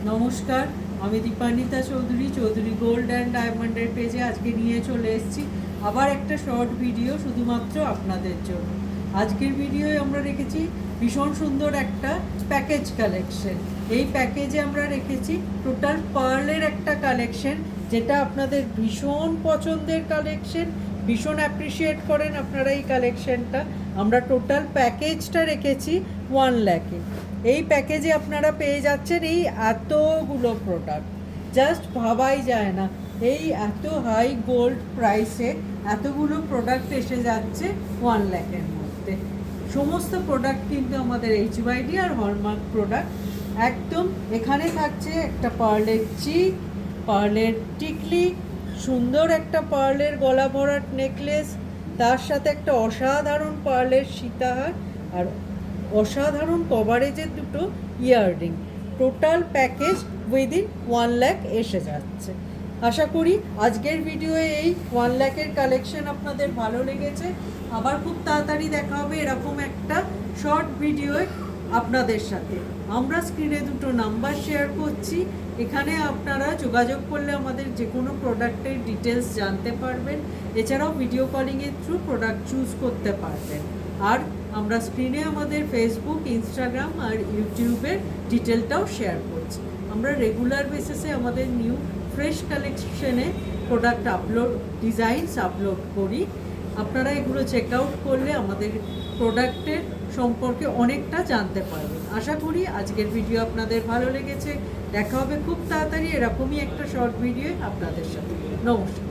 নমস্কার, আমি Dipanwita Chowdhury, Chowdhury gold and ডায়মন্ডের পেজে আজকে নিয়ে চলে এসেছি আবার একটা শর্ট ভিডিও শুধুমাত্র আপনাদের জন্য। আজকের ভিডিওয়ে আমরা রেখেছি ভীষণ সুন্দর একটা প্যাকেজ কালেকশন। এই প্যাকেজে আমরা রেখেছি টোটাল পার্লের একটা কালেকশন, যেটা আপনাদের ভীষণ পছন্দের কালেকশন, ভীষণ অ্যাপ্রিসিয়েট করেন আপনারা এই কালেকশনটা। আমরা টোটাল প্যাকেজটা রেখেছি 1 লাখে। এই প্যাকেজে আপনারা পেয়ে যাচ্ছেন এই এতগুলো প্রোডাক্ট, জাস্ট ভাবাই যায় না এই এত হাই গোল্ড প্রাইসে এতগুলো প্রোডাক্ট এসে যাচ্ছে 1 লাখের মধ্যে। সমস্ত প্রোডাক্ট কিন্তু আমাদের এইচওয়াইডি আর হলমার্ক প্রোডাক্ট। একদম এখানে থাকছে একটা পার্লের চিক, পার্লের টিকলি, সুন্দর একটা পার্লের গলা ভরাট নেকলেস, তার সাথে একটা অসাধারণ পার্লের সীতাহার আর অসাধারণ কভারেজের দুটো earring. Total package within 1 lakh এসে যাচ্ছে। আশা করি আজকের ভিডিওয়ে এই 1 লাখের কালেকশন আপনাদের ভালো লেগেছে। আবার খুব তাড়াতাড়ি দেখা হবে এরকম একটা শর্ট ভিডিওয়ে আপনাদের সাথে। আমরা স্ক্রিনে দুটো নাম্বার শেয়ার করছি, এখানে আপনারা যোগাযোগ করলে আমাদের যে কোনো প্রোডাক্টের ডিটেলস জানতে পারবেন। এছাড়াও ভিডিও কলিংয়ের থ্রু প্রোডাক্ট চুজ করতে পারবেন। আর আমরা স্ক্রিনে আমাদের ফেসবুক, ইনস্টাগ্রাম আর ইউটিউবের ডিটেলটাও শেয়ার করছি। আমরা রেগুলার বেসিসে আমাদের নিউ ফ্রেশ কালেকশনে প্রোডাক্ট ডিজাইনস আপলোড করি। আপনারা এগুলো চেক আউট করলে আমাদের প্রোডাক্টের সম্পর্কে অনেকটা জানতে পারবেন। আশা করি আজকের ভিডিও আপনাদের ভালো লেগেছে। দেখা হবে খুব তাড়াতাড়ি এরকমই একটা শর্ট ভিডিও আপনাদের সাথে। নমস্কার।